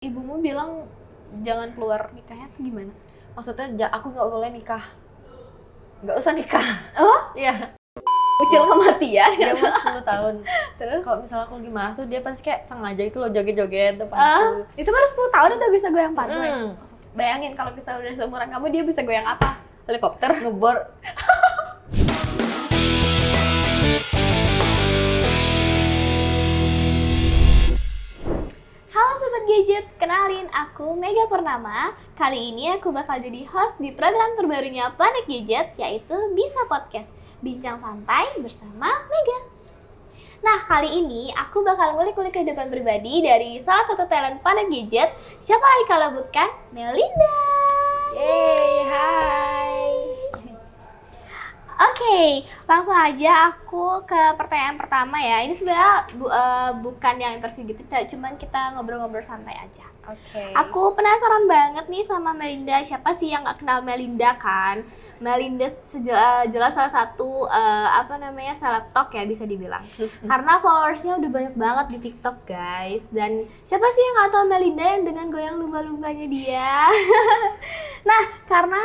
Ibumu bilang jangan keluar nikahnya tuh gimana? Maksudnya aku nggak boleh nikah, nggak usah nikah. Oh? Iya. Ucil kematian Dia kan? umur 10 tahun. Terus? Kalau misalnya aku lagi marah tuh dia pasti kayak sengaja itu loh joget-joget depanku. Itu baru 10 tahun udah bisa goyang pantai. Hmm. Bayangin kalau misalnya udah seumuran kamu dia bisa goyang apa? Helikopter? Ngebor. Halo Sobat Gadget, kenalin aku Mega Purnama. Kali ini aku bakal jadi host di program terbarunya Planet Gadget, yaitu Bisa Podcast, bincang santai bersama Mega. Nah, kali ini aku bakal ngulik-ngulik kehidupan pribadi dari salah satu talent Planet Gadget. Siapa lagi kalau bukan Melinda? Yeay, hai. Oke, langsung aja aku ke pertanyaan pertama ya. Ini sebenarnya bukan yang interview gitu, cuman kita ngobrol-ngobrol santai aja. Oke. Aku penasaran banget nih sama Melinda. Siapa sih yang gak kenal Melinda kan? Melinda jelas salah satu selebtok ya bisa dibilang. Karena followersnya udah banyak banget di TikTok guys. Dan siapa sih yang gak tahu Melinda yang dengan goyang lumba-lumbanya dia? Nah, karena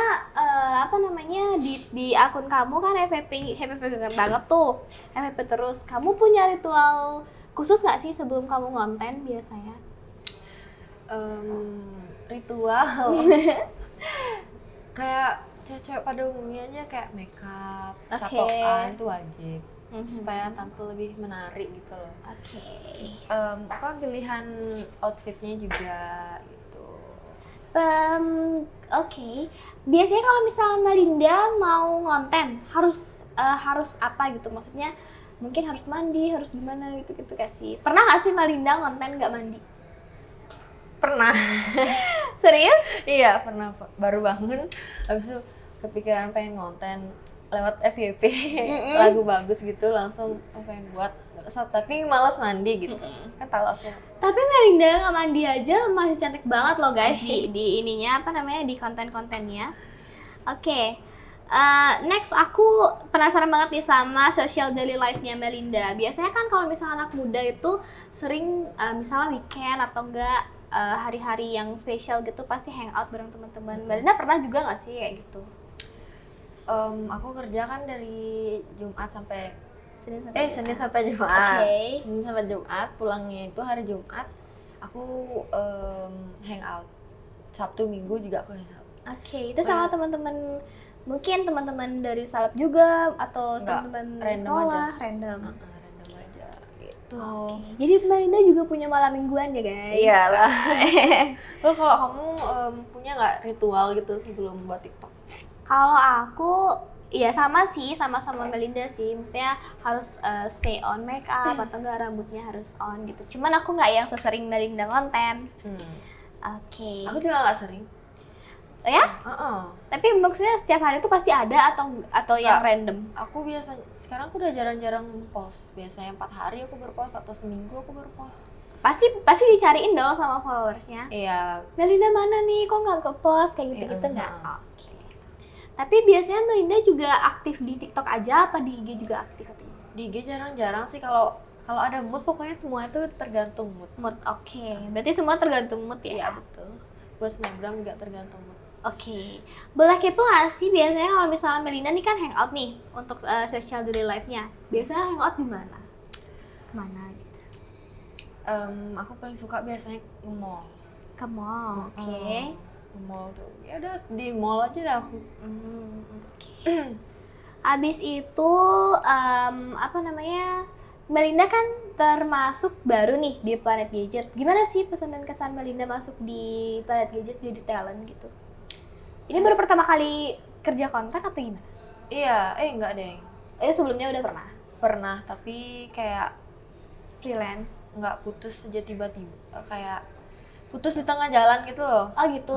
di akun kamu kan FVP banget tuh. FVP terus. Kamu punya ritual khusus gak sih sebelum kamu ngonten biasanya? Ritual kayak cewek-cewek pada umumnya aja kayak makeup, Oke. catokan itu wajib supaya tampil lebih menarik gitu loh. Oke. Pilihan outfitnya juga gitu. Oke. Biasanya kalau misalnya Melinda mau ngonten harus apa gitu? Maksudnya mungkin harus mandi, harus gimana gitu gak sih? Pernah nggak sih Melinda ngonten nggak mandi? Pernah. Serius? Iya, pernah baru bangun habis itu kepikiran pengen ngonten lewat FYP lagu bagus gitu langsung pengen buat tapi malas mandi gitu. Kan tahu aku. Tapi Melinda nggak mandi aja masih cantik banget loh guys di ininya di konten-kontennya. Oke. Next aku penasaran banget nih sama social daily life-nya Melinda. Biasanya kan kalau misalnya anak muda itu sering misalnya weekend atau enggak hari-hari yang spesial gitu pasti hangout bareng teman-teman. Melinda pernah juga nggak sih kayak gitu? Aku kerja kan dari Jumat sampai Senin Senin sampai Jumat. Oke. Senin sampai Jumat, pulangnya itu hari Jumat. Aku hangout. Sabtu Minggu juga aku hangout. Oke, itu sama teman-teman, mungkin teman-teman dari salep juga atau Enggak, teman-teman random sekolah, aja. random. Random aja gitu. Oke. Jadi Melinda juga punya malam mingguan ya guys? Iyalah. Lo kalau kamu punya nggak ritual gitu sebelum buat TikTok? Kalau aku, ya sama sih, sama-sama Melinda sih. Maksudnya harus stay on make up atau enggak rambutnya harus on gitu. Cuman aku nggak yang sesering Melinda konten. Oke. Aku juga nggak sering. Ya? Heeh. Tapi maksudnya setiap hari itu pasti ada atau yang random? Aku sekarang aku udah jarang-jarang post. Biasanya 4 hari aku berpost atau seminggu aku berpost. Pasti dicariin dong sama followersnya. Iya. Melinda mana nih? Kok nggak ke-post kayak gitu-gitu nggak? Oke. Tapi biasanya Melinda juga aktif di TikTok aja apa di IG juga aktif? Di IG jarang-jarang sih kalau ada mood pokoknya semua itu tergantung mood. Oke. Berarti semua tergantung mood ya? Iya betul. Buat snapgram juga tergantung mood. Oke. Boleh kepo nggak sih biasanya kalau misalnya Melinda nih kan hangout nih untuk social daily life-nya. Biasanya hangout di mana? Kemana gitu? Aku paling suka biasanya ke mall. Ke mall. Oke. Ke mall tuh. Ya udah di mall aja dah aku. Oke. Abis itu Melinda kan termasuk baru nih di Planet Gadget. Gimana sih pesan dan kesan Melinda masuk di Planet Gadget jadi talent gitu? Ini baru pertama kali kerja kontrak atau gimana? Iya, enggak deh. Sebelumnya udah pernah? Pernah, tapi kayak Freelance? nggak putus aja tiba-tiba. Kayak putus di tengah jalan gitu loh. Oh gitu,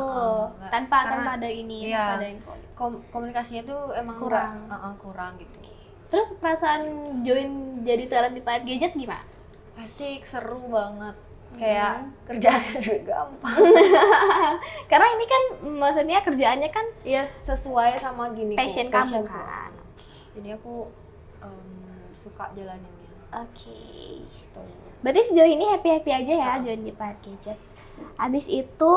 tanpa ada ini, iya, tanpa ada info. Komunikasinya tuh emang kurang. Kurang gitu. Terus perasaan join jadi talent di Planet Gadget gimana? Asik, seru banget. Kayak kerjaannya juga gampang. Karena ini kan maksudnya kerjaannya kan ya sesuai sama gini passion kamu kan. Jadi aku suka jalaninnya. Oke. Berarti sejauh ini happy aja ya join di Planet Gadget. Habis itu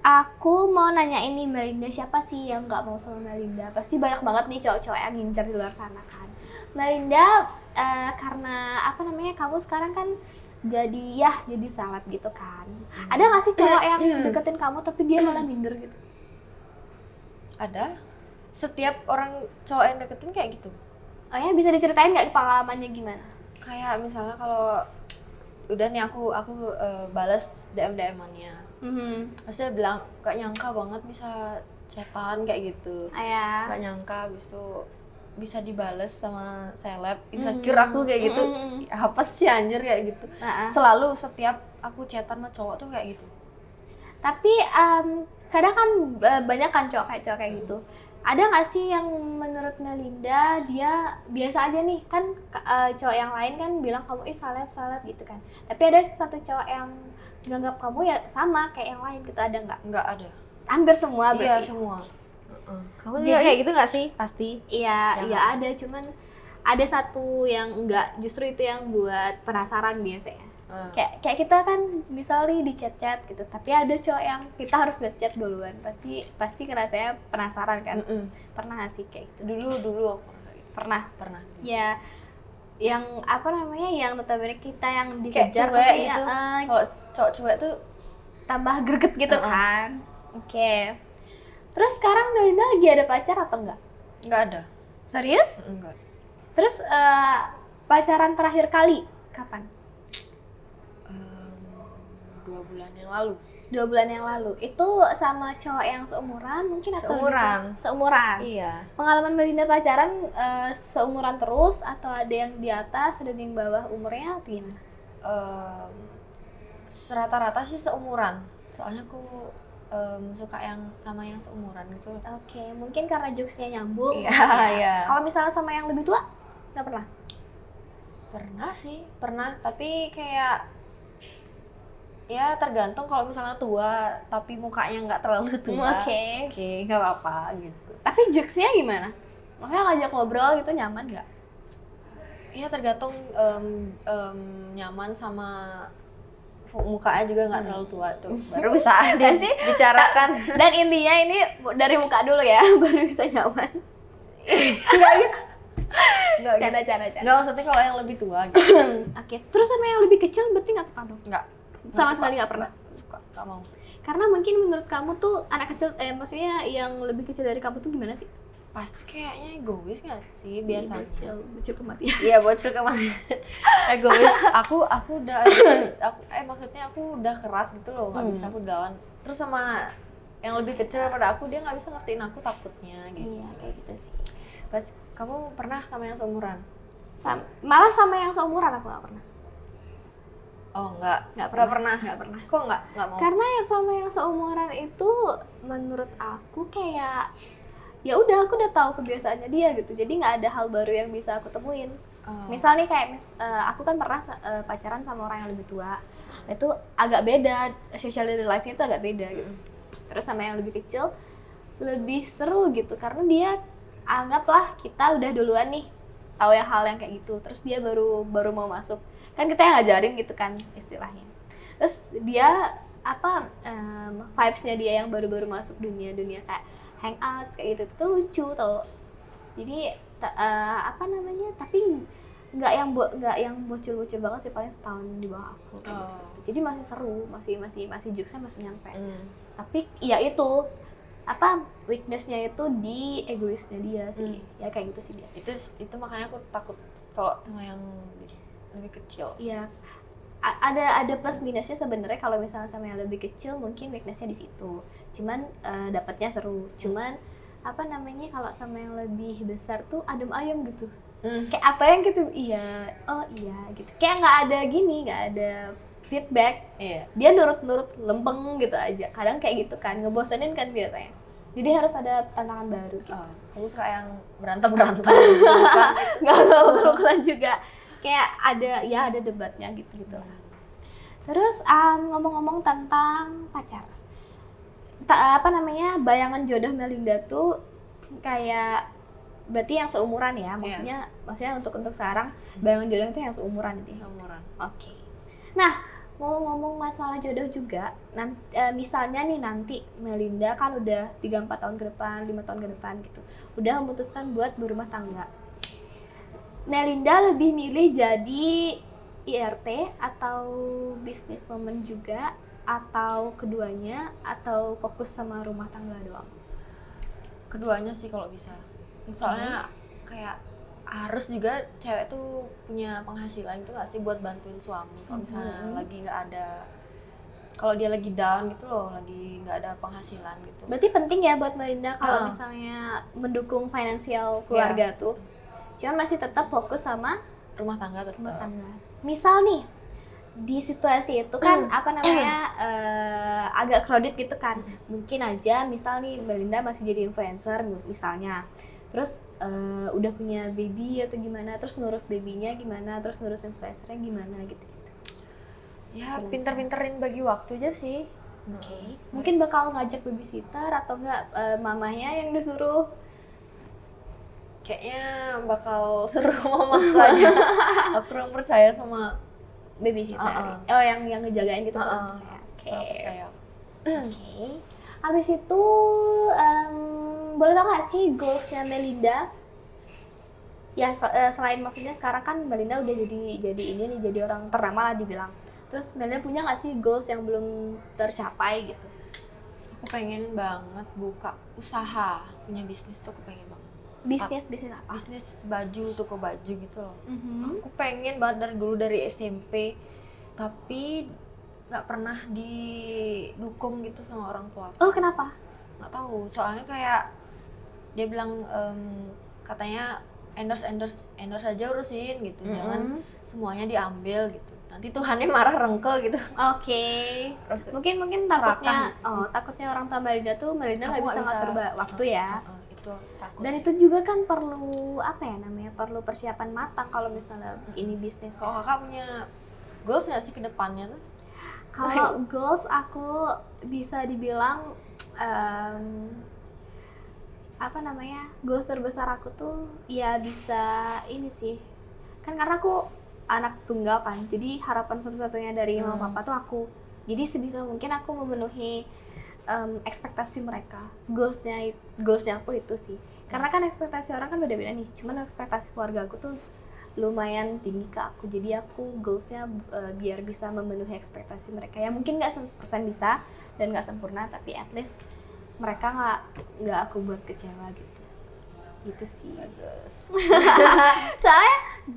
aku mau nanya ini Melinda, siapa sih yang nggak mau sama Melinda? Pasti banyak banget nih cowok-cowok yang ngincer di luar sana kan. Melinda, karena apa namanya, kamu sekarang kan jadi salad gitu kan. Ada nggak sih cowok yang deketin kamu tapi dia malah minder gitu? Ada. Setiap orang cowok yang deketin kayak gitu. Oh ya, bisa diceritain nggak pengalamannya gimana? Kayak misalnya kalau udah nih aku balas DM-an-nya. Pasti dia bilang gak nyangka banget bisa chatan kayak gitu. Ya. Gak nyangka habis itu bisa dibales sama seleb. Insecure aku kayak gitu. Apa sih anjir kayak gitu. Selalu setiap aku chatan sama cowok tuh kayak gitu. Tapi kadang kan banyak kan cowok kayak gitu. Ada nggak sih yang menurut Melinda dia biasa aja nih, kan cowok yang lain kan bilang kamu saleb gitu kan. Tapi ada satu cowok yang nganggap kamu ya sama kayak yang lain gitu, ada nggak? Nggak ada. Hampir semua berarti? Iya, semua. Kamu Jadi kayak gitu nggak sih? Pasti. Iya ada, cuman ada satu yang enggak, justru itu yang buat penasaran biasanya. Kayak kita kan misalnya di chat gitu, tapi ada cowok yang kita harus ngechat duluan, pasti rasanya penasaran kan. Pernah gak sih kayak gitu? Dulu aku pernah ya, yang apa namanya, yang notabene kita yang dikejar cuek tapi gitu. Kalau cowok cuek tuh tambah greget gitu kan. Oke. Terus sekarang Melinda lagi ada pacar atau enggak? Enggak ada. Serius? Enggak. Terus pacaran terakhir kali kapan? 2 bulan yang lalu. 2 bulan yang lalu. Itu sama cowok yang seumuran mungkin atau Seumuran. Seumuran. Iya. Pengalaman Melinda pacaran seumuran terus atau ada yang di atas, ada yang bawah umurnya atau gimana? Rata-rata sih seumuran. Soalnya aku suka yang sama yang seumuran gitu. Oke, mungkin karena jokesnya nyambung. Iya, iya. Kalau misalnya sama yang lebih tua, nggak pernah? Pernah, tapi kayak ya tergantung. Kalau misalnya tua tapi mukanya nggak terlalu tua, Oke, nggak apa-apa gitu. tapi jokesnya gimana? Makanya ngajak ngobrol gitu nyaman nggak? Iya, tergantung nyaman sama mukanya juga nggak terlalu tua tuh, baru bisa dibicarakan. Dan intinya ini dari muka dulu ya, baru bisa nyaman. Nggak, Canda. nggak, maksudnya kalau yang lebih tua gitu. Oke, terus sama yang lebih kecil berarti nggak pernah dong? Nggak. Sama sekali nggak pernah? Nggak mau. Karena mungkin menurut kamu tuh anak kecil, maksudnya yang lebih kecil dari kamu tuh gimana sih? Pasti kayaknya egois nggak sih biasanya? Bocil kematian. Iya, bocil kemana? Egois. Aku udah egois. Maksudnya aku udah keras gitu loh, nggak bisa aku lawan. Terus sama yang lebih kecil daripada aku, dia nggak bisa ngertiin aku takutnya gitu. Iya, kayak gitu sih. Pas kamu pernah sama yang seumuran? Malah sama yang seumuran aku nggak pernah. Oh, nggak pernah. Kok nggak mau? Karena yang sama yang seumuran itu menurut aku kayak ya udah, aku udah tahu kebiasaannya dia gitu, jadi nggak ada hal baru yang bisa aku temuin. Misal nih kayak aku kan pernah pacaran sama orang yang lebih tua, itu agak beda, social life-nya itu agak beda gitu. Terus sama yang lebih kecil lebih seru gitu, karena dia anggaplah kita udah duluan nih tahu ya hal yang kayak gitu, terus dia baru mau masuk, kan kita yang ngajarin gitu kan istilahnya. Terus dia vibes-nya dia yang baru masuk dunia kayak hangout kayak gitu, itu tuh lucu tau. Jadi tapi nggak yang bocil banget sih, paling setahun di bawah aku gitu. Jadi masih seru, masih jokesnya masih nyampe. Tapi ya itu weakness-nya itu di egoisnya dia sih. Ya kayak gitu sih dia sih. Itu makanya aku takut kalau sama yang lebih kecil. Iya. Ada plus minusnya sebenarnya. Kalau misalnya sama yang lebih kecil mungkin weakness-nya di situ. Cuman dapatnya seru. Cuman kalau sama yang lebih besar tuh adem ayem gitu. Kayak apa yang gitu, iya gitu. Kayak nggak ada feedback. Iya. Dia nurut lempeng gitu aja. Kadang kayak gitu kan, ngebosenin kan biasanya. Jadi harus ada tantangan baru gitu. Kamu suka yang berantem. Nggak ugal juga. Kayak ada debatnya gitu lah. Terus ngomong-ngomong tentang pacar, bayangan jodoh Melinda tuh kayak berarti yang seumuran ya, maksudnya untuk sekarang bayangan jodoh itu yang seumuran itu. Seumuran. Oke. Nah, ngomong masalah jodoh juga, misalnya nih nanti Melinda kan udah 3-4 tahun ke depan, 5 tahun ke depan gitu, udah memutuskan buat berumah tangga. Melinda lebih milih jadi IRT atau businesswoman juga, atau keduanya, atau fokus sama rumah tangga doang? Keduanya sih kalau bisa. Soalnya kayak harus juga cewek tuh punya penghasilan itu nggak sih buat bantuin suami kalau misalnya lagi nggak ada, kalau dia lagi down gitu loh, lagi nggak ada penghasilan gitu. Berarti penting ya buat Melinda kalau misalnya mendukung finansial keluarga tuh, cuman masih tetap fokus sama rumah tangga tetap. Rumah tangga. Misal nih di situasi itu kan apa namanya agak crowded gitu kan, mungkin aja misal nih Melinda masih jadi influencer misalnya, terus udah punya baby atau gimana, terus ngurus babynya gimana, terus ngurus influencernya gimana gitu. Ya pinter-pinterin bagi waktu aja sih. Oke. Mungkin bakal ngajak babysitter atau enggak mamahnya yang disuruh? Kayaknya bakal suruh mama aja. Aku kurang percaya sama babysitter. Oh, yang ngejagain gitu kurang percaya. Oke. Habis itu boleh tau gak sih goalsnya Melinda? Ya selain maksudnya sekarang kan Melinda udah jadi ini nih, jadi orang ternama lah dibilang. Terus Melinda punya gak sih goals yang belum tercapai gitu? Aku pengen banget buka usaha, punya bisnis tuh aku pengen banget. Bisnis apa? Bisnis baju, toko baju gitu loh. Aku pengen banget dari dulu, dari SMP, tapi nggak pernah didukung gitu sama orang tua. Oh, kenapa? Nggak tahu, soalnya kayak dia bilang katanya endorse aja urusin gitu, jangan semuanya diambil gitu. Nanti Tuhannya marah, rengkel gitu. Oke. Mungkin takutnya orang tua Melinda tuh Melinda nggak bisa ngatur waktu ya. Itu takut. Dan itu juga kan perlu apa ya namanya, perlu persiapan matang kalau misalnya ini bisnis. Kalau kakak punya goals nggak sih ke depannya tuh? Kalau goals aku bisa dibilang apa namanya, goals terbesar aku tuh ya bisa ini sih, kan karena aku anak tunggal kan, jadi harapan satu-satunya dari mama papa tuh aku. Jadi sebisa mungkin aku memenuhi ekspektasi mereka. Goalsnya aku itu sih, karena kan ekspektasi orang kan beda-beda nih, cuman ekspektasi keluarga aku tuh lumayan tinggi ke aku. Jadi aku goalsnya biar bisa memenuhi ekspektasi mereka. Ya mungkin nggak 100% bisa dan nggak sempurna, tapi at least mereka nggak aku buat kecewa gitu. Gitu sih. Soalnya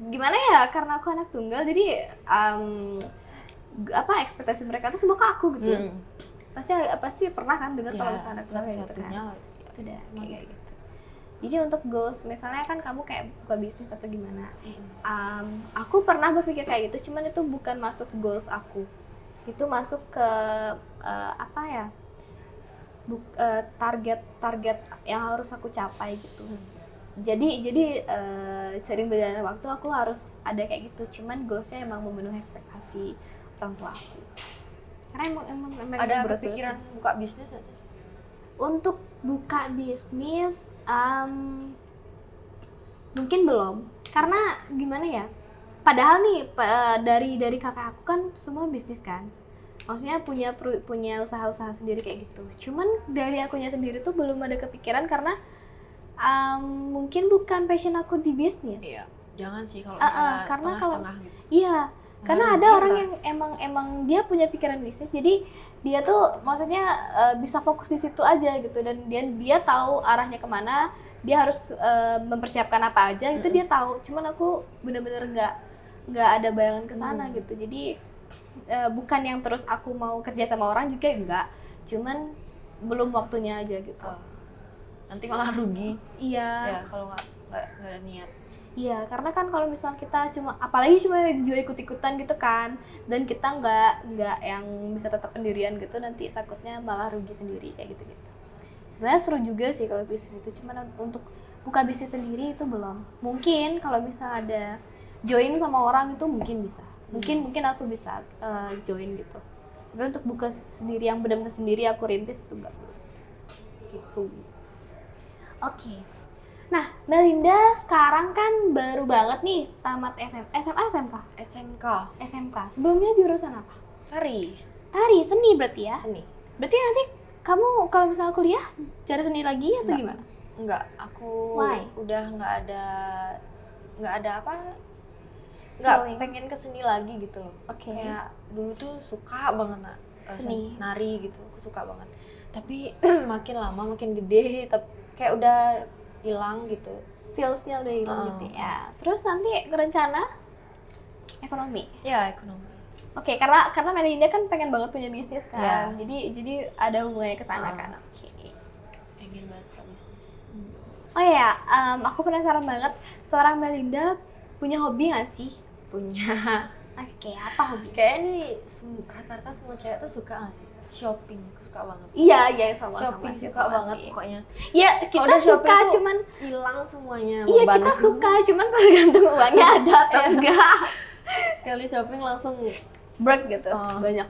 gimana ya, karena aku anak tunggal, jadi ekspektasi mereka tuh semua ke aku gitu. Pasti pernah kan dengar kalau misalnya anak tunggal gitu kan. Itu dah kayak gitu. Jadi untuk goals, misalnya kan kamu kayak buka bisnis atau gimana, aku pernah berpikir kayak gitu, cuman itu bukan masuk goals aku. Itu masuk ke target yang harus aku capai gitu. Jadi sering berjalannya waktu aku harus ada kayak gitu, cuman goalsnya emang memenuhi ekspektasi orang tua aku. Karena emang ada kepikiran buka bisnis nggak sih? Untuk buka bisnis mungkin belum, karena gimana ya, padahal nih dari kakak aku kan semua bisnis kan, maksudnya punya usaha-usaha sendiri kayak gitu. Cuman dari akunya sendiri tuh belum ada kepikiran karena mungkin bukan passion aku di bisnis. Iya, jangan sih kalau misalnya karena setengah-setengah gitu. Iya, karena ada orang yang emang dia punya pikiran bisnis, jadi dia tuh maksudnya bisa fokus di situ aja gitu, dan dia tahu arahnya kemana, dia harus mempersiapkan apa aja gitu, dia tahu. Cuman aku bener-bener nggak ada bayangan ke sana gitu. Jadi bukan yang terus aku mau kerja sama orang juga enggak, cuman belum waktunya aja gitu. Nanti malah rugi. Iya. Ya kalau nggak ada niat. Iya, karena kan kalau misalnya kita apalagi cuma juga ikut-ikutan gitu kan, dan kita nggak yang bisa tetap pendirian gitu, nanti takutnya malah rugi sendiri kayak gitu. Sebenarnya seru juga sih kalau bisnis itu, cuman untuk buka bisnis sendiri itu belum. Mungkin kalau misalnya ada join sama orang itu mungkin bisa. Mungkin aku bisa join gitu. Tapi untuk buka sendiri yang benar-benar sendiri aku rintis itu enggak. Gitu. Oke. Nah, Melinda sekarang kan baru banget nih tamat SMA, SMK? SMK. SMK. Sebelumnya jurusan apa? Tari, seni berarti ya? Seni. Berarti nanti kamu kalau misalnya kuliah cari seni lagi atau gimana? Enggak, aku Why? udah nggak ada apa, nggak Feeling. pengen ke seni lagi gitu loh. Oke. Kayak dulu tuh suka banget Seni. nari gitu, aku suka banget. Tapi makin lama makin gede, kayak udah hilang gitu. Feels-nya udah hilang gitu ya. Terus nanti rencana ekonomi. Ya, ekonomi. Oke, karena Melinda kan pengen banget punya bisnis kan. Ya. Jadi ada hubungannya ke sana kan. Oke. Pengen banget ke bisnis. Oh ya, aku penasaran banget seorang Melinda punya hobi nggak sih? Punya. Oke, apa hobi? Kayak nih rata-rata semua cewek tuh suka nggak sih? Shopping, suka banget. Iya, sama-sama Shopping sih, suka sama banget sih. pokoknya. Ya, kita udah shopping suka tuh cuman hilang semuanya. iya beban. kita suka cuman tergantung uangnya ada atau enggak. Sekali shopping langsung Break gitu. banyak.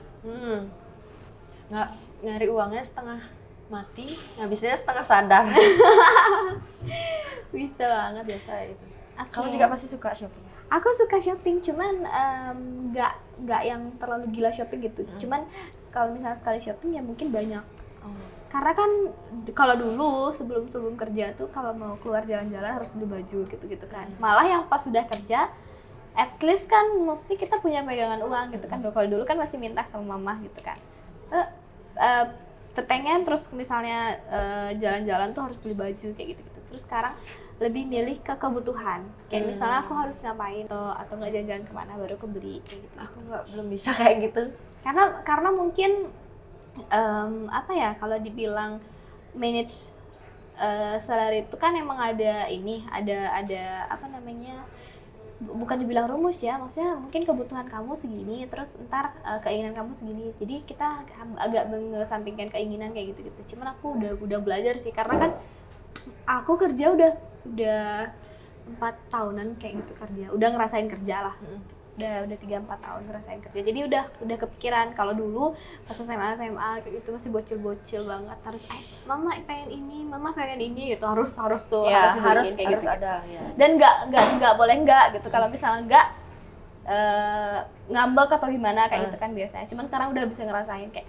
Nggak nyari uangnya setengah mati, habisnya setengah sadar. Bisa banget. Biasa itu. Oke. Kamu juga pasti suka shopping. Aku suka shopping, cuman nggak yang terlalu gila shopping gitu. Cuman kalau misalnya sekali shopping ya mungkin banyak. Karena kan kalau dulu sebelum kerja tuh kalau mau keluar jalan-jalan harus beli baju gitu kan. Malah yang pas sudah kerja, at least kan maksudnya kita punya pegangan uang gitu kan. Kalau dulu kan masih minta sama mama gitu kan. Terpengen terus misalnya jalan-jalan tuh harus beli baju kayak gitu. Terus sekarang lebih milih ke kebutuhan. Kayak misalnya aku harus ngapain atau nggak jalan-jalan kemana baru aku beli kayak gitu. Aku belum bisa kayak gitu. Karena mungkin apa ya, kalau dibilang manage salary itu kan emang ada apa namanya, bukan dibilang rumus ya, maksudnya mungkin kebutuhan kamu segini terus ntar keinginan kamu segini, jadi kita agak mengesampingkan keinginan kayak gitu. Cuman aku udah belajar sih, karena kan aku kerja udah 4 tahunan kayak gitu kerja, udah ngerasain kerja lah. Udah 3-4 tahun ngerasain kerja. Jadi udah kepikiran. Kalau dulu pas SMA kayak gitu masih bocil banget, harus mama pengen ini, mama pengen ini gitu. Harus tuh Ya, harus harus kayak gitu. ada ya. Dan nggak boleh nggak gitu. Kalau misalnya nggak ngambek atau gimana kayak gitu kan biasanya. Cuman sekarang udah bisa ngerasain kayak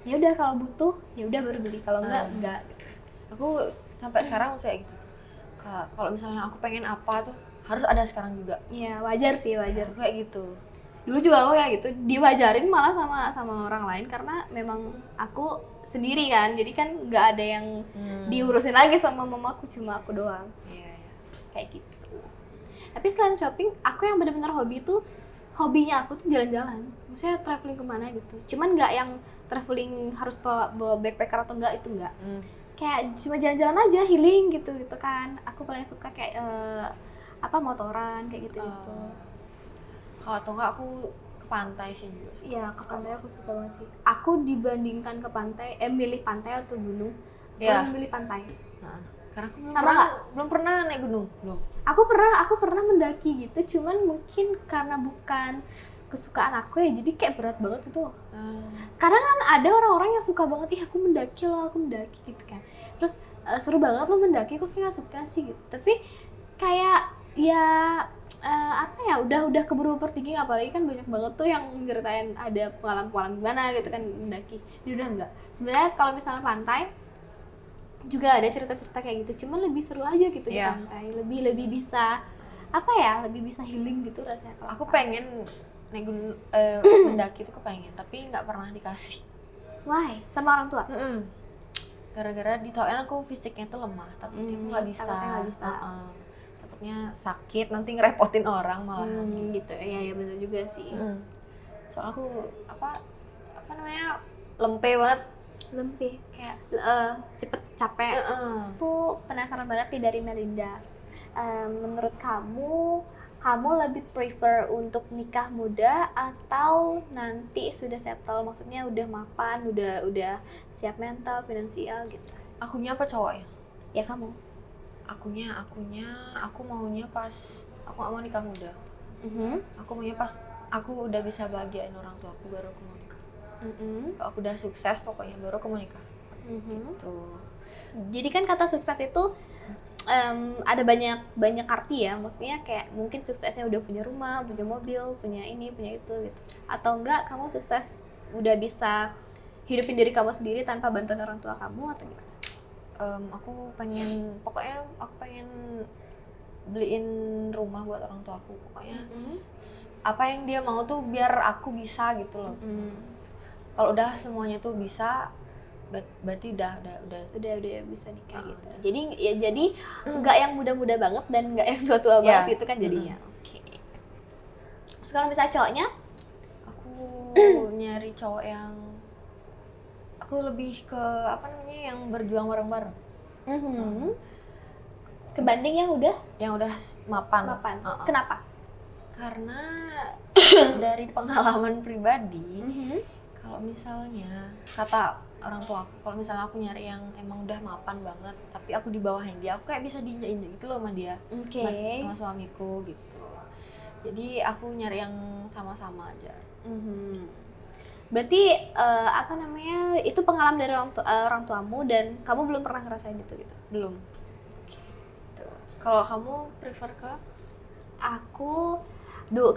ya udah kalau butuh ya udah baru beli, kalau enggak gitu. Aku sampai sekarang masih kayak gitu. Kalau misalnya aku pengen apa tuh harus ada sekarang juga. Iya, wajar sih. Kayak gitu. Dulu juga aku kayak gitu, diwajarin malah sama orang lain karena memang aku sendiri kan, jadi kan nggak ada yang diurusin lagi sama mamaku, cuma aku doang. Iya. Kayak gitu. Tapi selain shopping, aku yang benar-benar hobinya aku tuh jalan-jalan. Maksudnya traveling kemana gitu. Cuman nggak yang traveling harus bawa backpacker atau enggak, itu enggak. Kayak cuma jalan-jalan aja, healing gitu kan. Aku paling suka kayak motoran kayak gitu. Kalau atau enggak aku ke pantai sih juga. Iya, ke pantai aku suka banget sih. Aku dibandingkan ke pantai, milih pantai atau gunung, aku milih pantai. Karena aku Sama belum pernah naik gunung. Belum. Aku pernah mendaki gitu, cuman mungkin karena bukan kesukaan aku ya, jadi kayak berat banget gitu. Kadang kan ada orang-orang yang suka banget, aku mendaki gitu kan. Terus seru banget lo mendaki, kok kayak gak suka sih gitu. Tapi kayak ya apa ya, udah keburu overthinking, apalagi kan banyak banget tuh yang ceritain ada pengalaman gimana gitu kan mendaki. Ini udah enggak. Sebenarnya kalau misalnya pantai juga ada cerita-cerita kayak gitu, cuman lebih seru aja gitu di pantai. Lebih bisa apa ya, lebih bisa healing gitu rasanya. Aku pengen naik gunung, mendaki itu kepengen, tapi nggak pernah dikasih. Why? Sama orang tua? Gara-gara ditauin aku fisiknya tuh lemah, tapi aku nggak bisa. Takutnya sakit, nanti ngerepotin orang malahan. Gitu. Iya benar juga sih. Soalnya aku apa namanya, lempe banget. Lempe, kayak cepet capek. Aku penasaran banget nih dari Melinda. Menurut kamu lebih prefer untuk nikah muda atau nanti sudah settle, maksudnya udah mapan, udah siap mental, finansial gitu? Akunya apa cowoknya? Ya kamu. Akunya aku maunya pas aku gak mau nikah muda. Aku maunya pas aku udah bisa bahagiain orang tua aku, baru aku mau nikah. Kalau aku udah sukses pokoknya baru aku mau nikah. Gitu. Jadi kan kata sukses itu ada banyak arti ya, maksudnya kayak mungkin suksesnya udah punya rumah, punya mobil, punya ini, punya itu gitu. Atau enggak kamu sukses udah bisa hidupin diri kamu sendiri tanpa bantuan orang tua kamu atau gimana? Pokoknya aku pengen beliin rumah buat orang tua aku. Pokoknya apa yang dia mau tuh biar aku bisa gitu loh. Kalau udah semuanya tuh bisa, berarti udah bisa nikah gitu. Jadi nggak yang muda-muda banget dan nggak yang tua-tua banget gitu kan jadinya. Oke. Terus kalau misalnya cowoknya? Aku nyari cowok yang aku lebih ke apa namanya yang berjuang bareng-bareng. Kebanding yang udah mapan. Kenapa? Karena dari pengalaman pribadi, kalau misalnya kata orang tua aku, kalau misalnya aku nyari yang emang udah mapan banget, tapi aku di bawahnya dia, aku kayak bisa diinjak-injak gitu loh sama dia, sama suamiku gitu. Jadi aku nyari yang sama-sama aja. Berarti apa namanya itu pengalaman dari orang tuamu dan kamu belum pernah ngerasain itu gitu? Belum. Kalau kamu prefer ke? Aku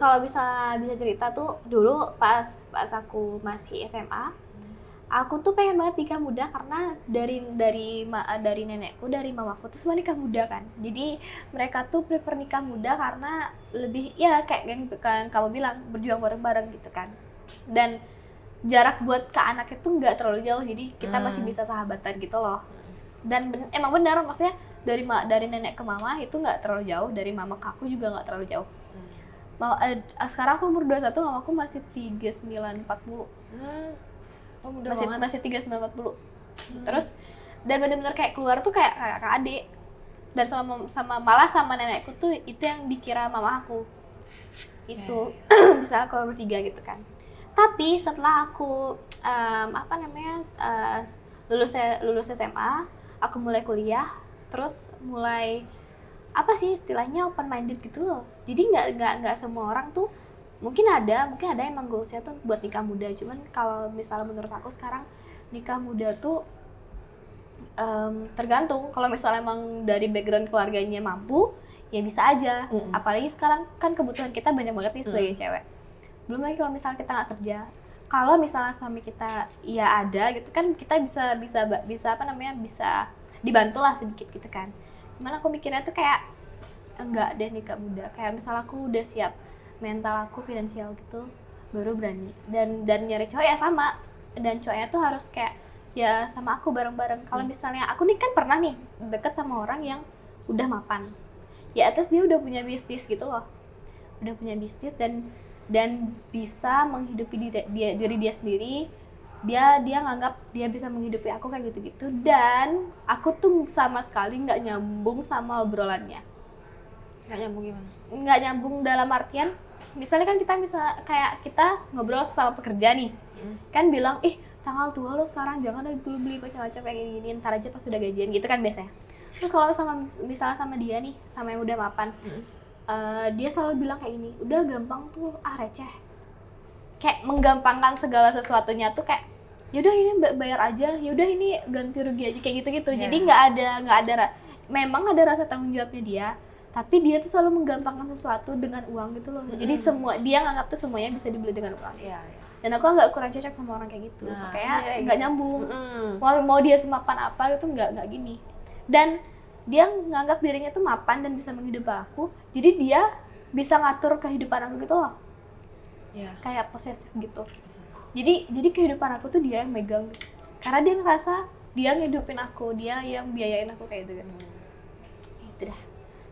kalau bisa cerita tuh dulu pas aku masih SMA, aku tuh pengen banget nikah muda karena dari nenekku, dari mamaku tuh semua nikah muda kan. Jadi mereka tuh prefer nikah muda karena lebih ya kayak yang kamu bilang berjuang bareng-bareng gitu kan. Dan jarak buat ke anak itu nggak terlalu jauh, jadi kita masih bisa sahabatan gitu loh. Dan emang benar, maksudnya dari nenek ke mama itu nggak terlalu jauh, dari mama ke aku juga nggak terlalu jauh. Sekarang aku umur 21, mamaku masih 3940. Oh, muda masih 3940. Terus dan benar-benar kayak keluar tuh kayak adik. Dan malah sama nenekku tuh itu yang dikira mama aku. Itu misalnya kalau bertiga gitu kan. Tapi setelah aku lulus SMA, aku mulai kuliah, terus mulai apa sih istilahnya open minded gitu loh. Jadi nggak semua orang tuh mungkin ada emang goalsnya tuh buat nikah muda. Cuman kalau misalnya menurut aku sekarang nikah muda tuh tergantung. Kalau misalnya emang dari background keluarganya mampu, ya bisa aja. Apalagi sekarang kan kebutuhan kita banyak banget nih sebagai cewek. Belum lagi kalau misalnya kita nggak kerja. Kalau misalnya suami kita ya ada gitu kan, kita bisa dibantu lah sedikit gitu kan. Cuman aku mikirnya tuh kayak enggak deh nikah muda. Kayak misalnya aku udah siap mental aku, finansial gitu, baru berani. Dan nyari cowok ya sama. Dan cowoknya tuh harus kayak ya sama aku bareng-bareng. Kalau misalnya aku nih kan pernah nih deket sama orang yang udah mapan. Ya atas dia udah punya bisnis gitu loh. Udah punya bisnis dan bisa menghidupi diri dia sendiri. Dia nganggap dia bisa menghidupi aku kayak gitu-gitu, dan aku tuh sama sekali nggak nyambung sama obrolannya. Nggak nyambung gimana? Nggak nyambung dalam artian, misalnya kan kita ngobrol sama pekerja nih, kan bilang tanggal tua lo sekarang, jangan dulu beli macam-macam kayak gini, ntar aja pas udah gajian gitu kan biasanya. Terus kalau misalnya sama dia nih, sama yang udah mapan, dia selalu bilang kayak gini, udah gampang tuh, receh. Kayak menggampangkan segala sesuatunya tuh kayak yaudah ini bayar aja, yaudah ini ganti rugi aja kayak gitu-gitu. Jadi nggak ada memang ada rasa tanggung jawabnya dia, tapi dia tuh selalu menggampangkan sesuatu dengan uang gitu loh. Jadi dia nganggap tuh semuanya bisa dibeli dengan uang. Dan aku nggak kurang cocok sama orang kayak gitu, makanya nggak nyambung. Mau dia semapan apa itu nggak gini. Dan dia nganggap dirinya tuh mapan dan bisa menghidupi aku, jadi dia bisa ngatur kehidupan aku gitu loh. Kayak posesif gitu. Jadi kehidupan aku tuh dia yang megang, karena dia ngerasa dia ngehidupin aku, dia yang biayain aku kayak gitu kan. Itu dah.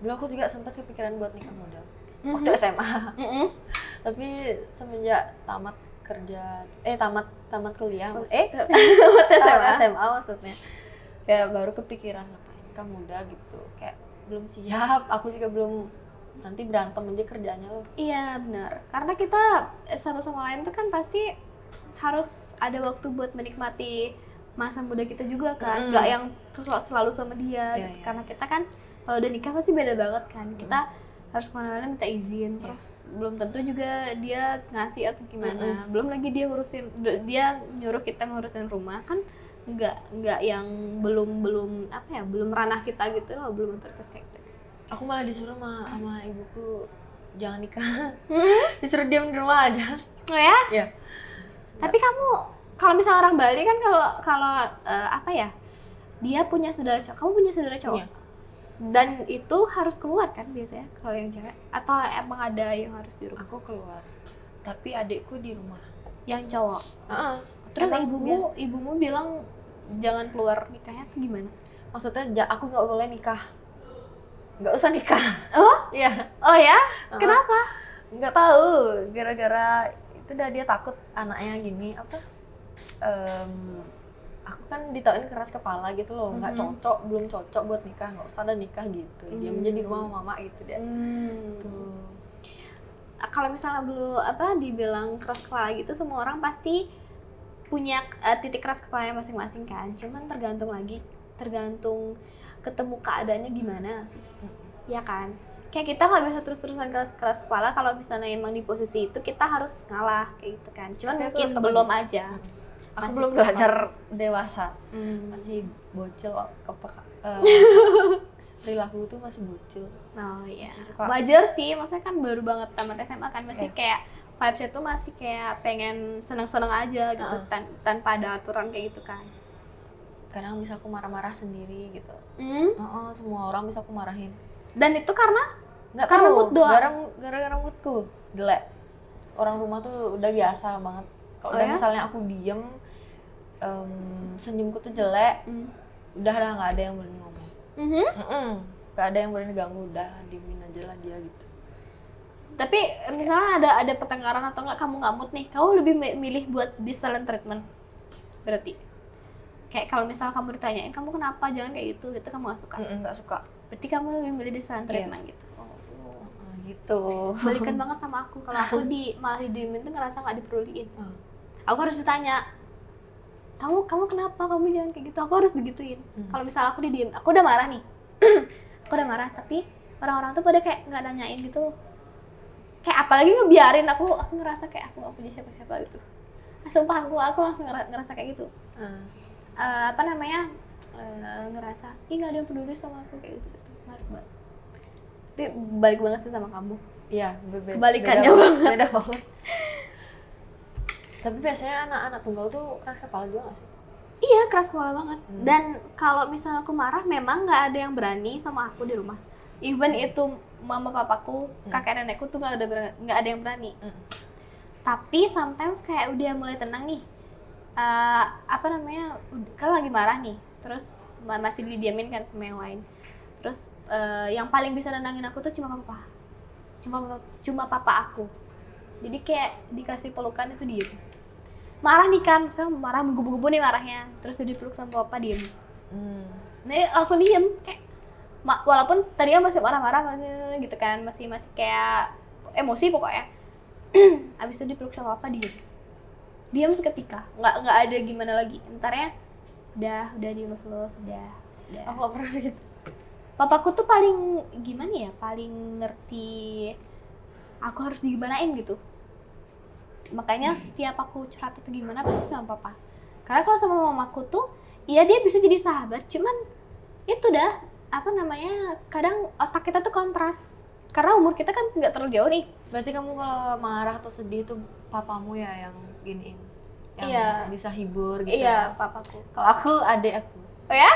Dulu aku juga sempat kepikiran buat nikah muda waktu SMA. Tapi semenjak tamat kuliah, tamat SMA maksudnya, kayak baru kepikiran ngapain nikah muda gitu. Kayak belum siap, aku juga belum, nanti berantem aja kerjanya loh. Iya benar, karena kita satu sama lain tuh kan pasti harus ada waktu buat menikmati masa muda kita juga kan, nggak yang selalu sama dia. Karena kita kan kalau udah nikah pasti beda banget kan, kita harus kemana-mana minta izin, terus belum tentu juga dia ngasih atau gimana. Belum lagi dia nyuruh kita ngurusin rumah kan, nggak yang belum ranah kita gitu loh, belum otoritas kayak gitu. Aku malah disuruh sama ibuku jangan nikah. Disuruh diam di rumah aja. Oh ya? Iya. Tapi kamu kalau misalnya orang Bali kan kalau apa ya? Dia punya saudara cowok, kamu punya saudara cowok. Punya. Dan itu harus keluar kan biasanya kalau yang cewek? Atau emang ada yang harus di rumah? Aku keluar. Tapi adikku di rumah. Yang cowok. Terus ibumu bilang jangan keluar nikahnya tuh gimana? Maksudnya aku nggak boleh nikah. Nggak usah nikah. Oh? Iya. Oh ya? Kenapa? Nggak tahu. Gara-gara itu dia takut anaknya gini apa? Aku kan ditauin keras kepala gitu loh, nggak cocok, belum cocok buat nikah, nggak usah ada nikah gitu. Dia menjadi rumah sama mama gitu dia. Tuh. Kalau misalnya dibilang keras kepala gitu, semua orang pasti punya titik keras kepalanya masing-masing kan. Cuman tergantung ketemu keadaannya gimana sih, ya kan? Kayak kita nggak bisa terus-terusan keras kepala kalau misalnya emang di posisi itu kita harus ngalah kayak gitu kan. Cuman mungkin belum aja. Aku belum belajar dewasa, masih bocil perilaku tuh masih bocil. Oh iya, wajar sih, maksudnya kan baru banget tamat SMA kan, masih kayak vibes-nya tuh masih kayak pengen seneng-seneng aja gitu, tanpa ada aturan kayak gitu kan. Kadang bisa aku marah-marah sendiri gitu. Semua orang bisa aku marahin. Dan itu karena mood doang? Gara-gara moodku jelek. Orang rumah tuh udah biasa banget. Kalau misalnya aku diem, senyumku tuh jelek, udah nggak ada yang berani ngomong. Nggak ada yang berani ganggu, udah diemin aja lah dia gitu. Tapi misalnya ada pertengkaran atau kamu nggak mood nih, kamu lebih milih buat di silent treatment berarti? Kayak kalau misalnya kamu ditanyain, kamu kenapa jangan kayak gitu kamu nggak suka? Nggak suka. Berarti kamu lebih milih di silent treatment gitu? Gitu. Balikan banget sama aku, kalau aku malah didiemin tuh ngerasa nggak dipeduliin. Aku harus ditanya, kamu kenapa, kamu jangan kayak gitu, aku harus digituin. Kalau misalnya aku didiem, aku udah marah nih aku udah marah, tapi orang-orang tuh pada kayak nggak nanyain gitu, kayak apalagi ngebiarin aku ngerasa kayak aku nggak punya siapa-siapa gitu. Sumpah aku langsung ngerasa kayak gitu. Ngerasa nggak ada yang peduli sama aku kayak gitu, harus banget. Tapi balik banget sih sama kamu. Iya, kebalikannya banget. Beda banget. Tapi biasanya anak-anak tunggal tuh keras kepala juga nggak sih? Iya, keras kepala banget. Dan kalau misalnya aku marah, memang nggak ada yang berani sama aku di rumah. Even itu mama papaku, kakek nenekku tuh nggak ada yang berani. Tapi sometimes kayak udah mulai tenang nih, kan lagi marah nih, terus masih didiamin kan sama yang lain. Terus yang paling bisa nenangin aku tuh cuma papa aku. Jadi kayak dikasih pelukan itu diem. Marah nih kan, misalnya marah menggebu-gebu nih marahnya, terus dipeluk sama papa diem. Nah langsung diem, kayak walaupun tadinya masih marah-marah gitu kan, masih kayak emosi pokoknya. Abis itu dipeluk sama papa diem seketika, nggak ada gimana lagi. Entarnya udah dielus-elus, udah. Aku nggak pernah gitu. Papaku tuh paling gimana ya, paling ngerti aku harus digimanain gitu. Makanya setiap aku curhat itu gimana pasti sama papa. Karena kalau sama mamaku tuh, iya dia bisa jadi sahabat, cuman itu dah kadang otak kita tuh kontras. Karena umur kita kan nggak terlalu jauh nih. Berarti kamu kalau marah atau sedih tuh papamu ya yang giniin, yang bisa hibur gitu. Iya, papaku. Kalau aku adik aku. Oh ya?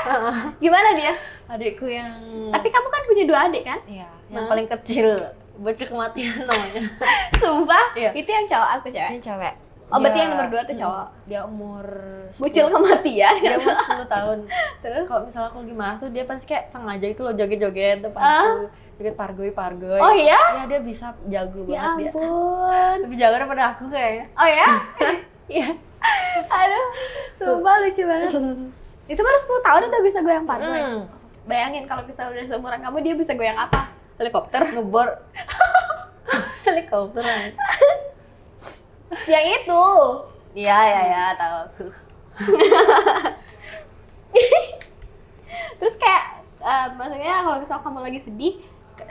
Gimana dia? Adikku yang... Tapi kamu kan punya 2 adik kan? Iya, yang paling kecil. Bocil kematian namanya. Sumpah? Iya. Itu yang cowok atau cewek? Ini cewek. Oh, berarti yang nomor 2 tuh cowok? Dia umur... Bocil kematian? Dia umur 10 tahun. Terus? Kalau misalnya aku lagi marah tuh dia pasti kayak sengaja itu loh joget-joget depan aku. Joget pargoy. Oh iya? Iya, dia bisa jago banget dia. Ya ampun. Lebih jago daripada aku kayaknya. Oh ya? Iya. Aduh, sumpah lucu banget. Itu baru 10 tahun udah bisa goyang pargoy. Bayangin kalau misalnya udah seumuran kamu, dia bisa goyang apa? Helikopter? Ngebor. Helikopter. Yang itu. Iya, tahu aku. Terus kayak maksudnya kalau misalnya kamu lagi sedih,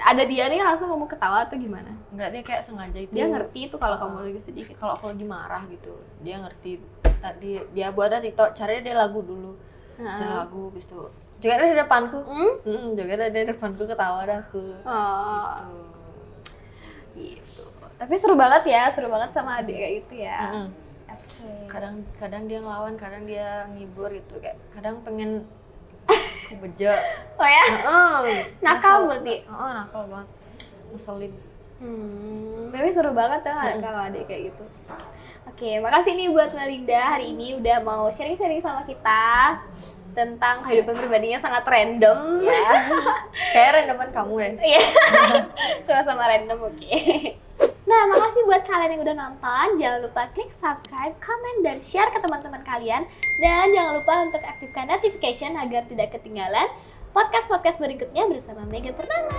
ada dia nih langsung ngomong ketawa atau gimana? Enggak, dia kayak sengaja itu. Dia ngerti itu kalau kamu lagi sedih. Kalau aku lagi marah gitu, dia ngerti. Tadi dia buat TikTok, caranya dia lagu dulu. Cari lagu, habis itu joget di depanku. Joget di depanku, ketawa dah aku. Gitu. Tapi seru banget sama adik kayak gitu ya. Kadang dia ngelawan, kadang dia ngibur gitu, kayak kadang pengen aku beja. Oh ya? Nakal Nyesel. berarti? Nakal banget, ngeselin. Tapi seru banget ya kalau adik kayak gitu. Oke, makasih nih buat Melinda hari ini udah mau sharing-sharing sama kita tentang kehidupan pribadinya sangat random. Kayak randoman kamu deh. Iya, sama-sama random, oke. Nah, makasih buat kalian yang udah nonton. Jangan lupa klik subscribe, comment, dan share ke teman-teman kalian. Dan jangan lupa untuk aktifkan notification agar tidak ketinggalan podcast-podcast berikutnya bersama Mega Purnama.